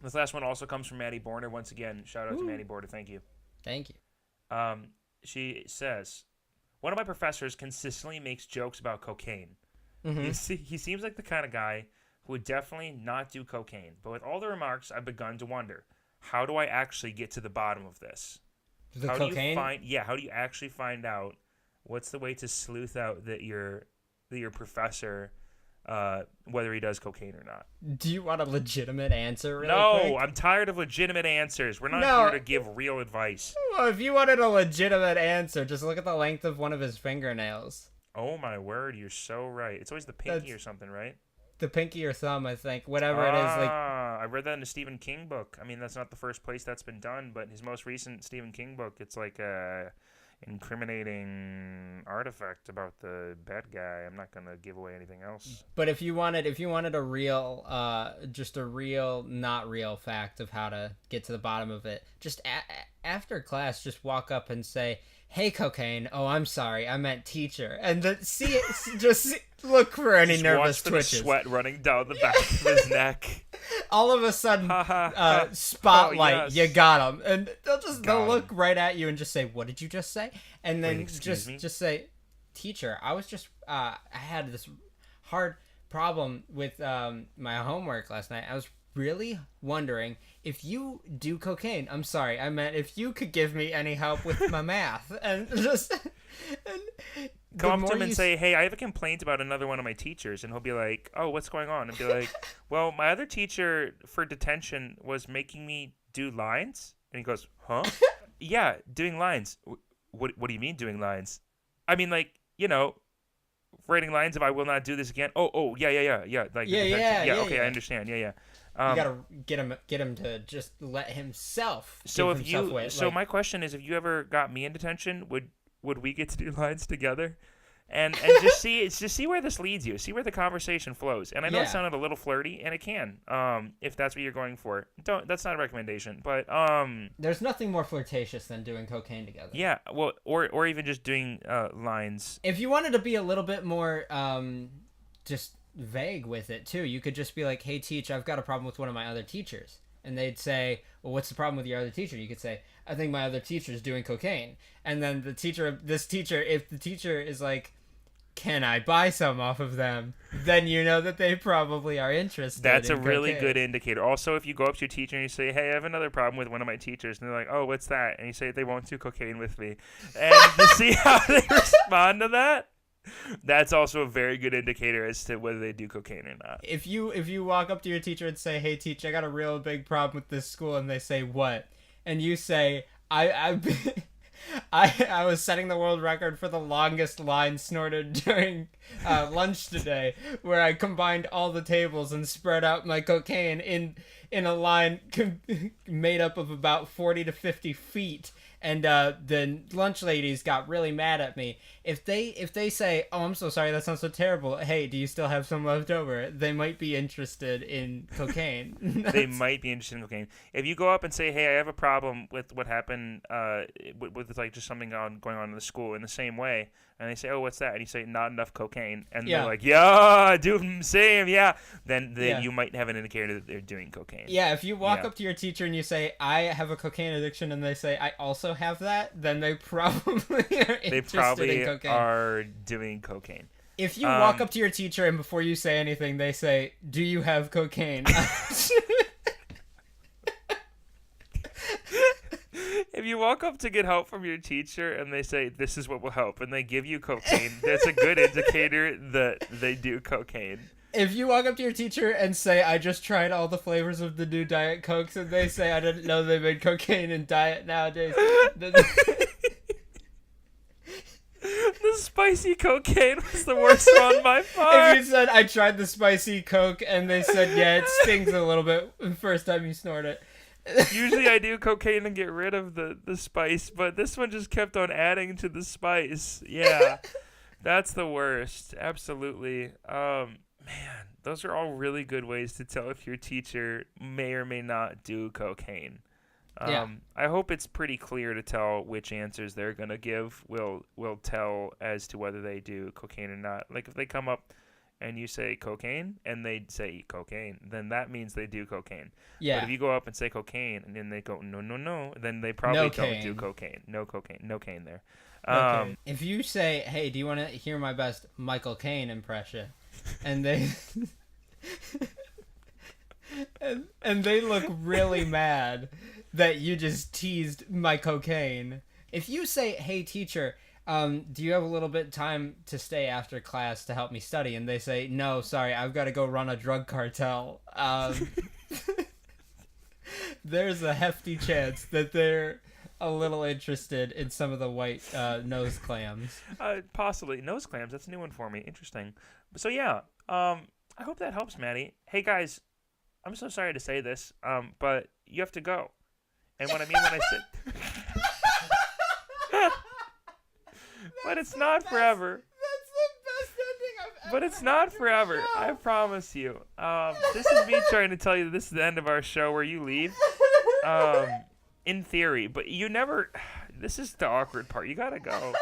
This last one also comes from Maddie Borner. Once again, shout out to Maddie Borner. Thank you. Thank you. She says, one of my professors consistently makes jokes about cocaine. Mm-hmm. He seems like the kind of guy who would definitely not do cocaine. But with all the remarks, I've begun to wonder, how do I actually get to the bottom of this? The How cocaine? how do you actually find out what's the way to sleuth out that your professor, whether he does cocaine or not? Do you want a legitimate answer really No, quick? I'm tired of legitimate answers. We're not No. here to give real advice. Well, if you wanted a legitimate answer, just look at the length of one of his fingernails. Oh my word, you're so right. It's always the pinky or something, right? The pinky or thumb, I think. Whatever it is. Like, I read that in a Stephen King book. I mean, that's not the first place that's been done, but his most recent Stephen King book, it's like a incriminating artifact about the bad guy. I'm not gonna give away anything else. but if you wanted a real, just a real, not real fact of how to get to the bottom of it, just after class, just walk up and say, "Hey, cocaine. Oh, I'm sorry. I meant teacher." And look for any Just nervous watch for twitches. the sweat running down the back of his neck. All of a sudden, spotlight, Oh, yes. you got them, and they'll Got look right at you and just say, "What did you just say?" And then Wait, excuse me? just say, "Teacher, I was just I had this hard problem with my homework last night. I was really wondering if you do cocaine. I'm sorry, I meant if you could give me any help with my math." And just Come up to him and say, "Hey, I have a complaint about another one of my teachers," and he'll be like, "Oh, what's going on?" And be like, "Well, my other teacher for detention was making me do lines," and he goes, "Huh? Yeah, doing lines. What do you mean doing lines? I mean, like, writing lines of 'I will not do this again.'" Oh, yeah. Like the detention. Okay, I understand. Yeah. You gotta get him to just let himself. So give himself away. my question is, if you ever got me in detention, would we get to do lines together? And just see where this leads you. See where the conversation flows. And I know it sounded a little flirty, and it can, if that's what you're going for. That's not a recommendation, but there's nothing more flirtatious than doing cocaine together. Yeah, well, or even just doing lines. If you wanted to be a little bit more just vague with it too, you could just be like, "Hey, teach, I've got a problem with one of my other teachers." And they'd say, "Well, what's the problem with your other teacher?" You could say, "I think my other teacher is doing cocaine." And then if the teacher is like, "Can I buy some off of them?" then you know that they probably are interested. That's in a really cocaine. good indicator. Also, if you go up to your teacher and you say, "Hey, I have another problem with one of my teachers," and they're like, "Oh, what's that?" and you say, "They won't do cocaine with me," and to see how they respond to that, that's also a very good indicator as to whether they do cocaine or not. If you walk up to your teacher and say, "Hey, teacher, I got a real big problem with this school," and they say, "What?" and you say, I was setting the world record for the longest line snorted during lunch today, where I combined all the tables and spread out my cocaine in a line made up of about 40 to 50 feet. And the lunch ladies got really mad at me. If they say, "Oh, I'm so sorry, that sounds so terrible. Hey, do you still have some left over?" they might be interested in cocaine. They might be interested in cocaine. If you go up and say, "Hey, I have a problem with what happened with like just something going on in the school," in the same way, and they say, "Oh, what's that?" and you say, "Not enough cocaine," and they're like, "Yeah, do same, yeah," then you might have an indicator that they're doing cocaine. Yeah, if you walk up to your teacher and you say, "I have a cocaine addiction," and they say, "I also have that," then they probably are interested in cocaine. Are doing cocaine. If you walk up to your teacher and before you say anything, they say, "Do you have cocaine?" If you walk up to get help from your teacher and they say, "This is what will help," and they give you cocaine, that's a good indicator that they do cocaine. If you walk up to your teacher and say, "I just tried all the flavors of the new Diet Cokes," and they say, "I didn't know they made cocaine in diet nowadays," the spicy cocaine was the worst one by far. If you said, "I tried the spicy Coke," and they said, "Yeah, it stings a little bit the first time you snort it." Usually I do cocaine to get rid of the spice, but this one just kept on adding to the spice. Yeah, that's the worst. Absolutely. Man, those are all really good ways to tell if your teacher may or may not do cocaine. I hope it's pretty clear to tell which answers they're gonna give will tell as to whether they do cocaine or not. Like if they come up and you say cocaine and they say cocaine, then that means they do cocaine. Yeah. But if you go up and say cocaine and then they go no, then they probably don't do cocaine. No cocaine. No cane there. Okay. If you say, hey, do you want to hear my best Michael Caine impression? And they and they look really mad that you just teased my cocaine. If you say, hey, teacher, do you have a little bit of time to stay after class to help me study? And they say, no, sorry, I've got to go run a drug cartel. There's a hefty chance that they're a little interested in some of the white nose clams. Possibly. Nose clams, that's a new one for me. Interesting. So yeah, I hope that helps, Maddie. Hey guys, I'm so sorry to say this, but you have to go. And what I mean when I said... But it's not forever. That's the best ending I've ever But it's not forever. show. I promise you. This is me trying to tell you that this is the end of our show where you leave. In theory, but you never. This is the awkward part. You gotta go.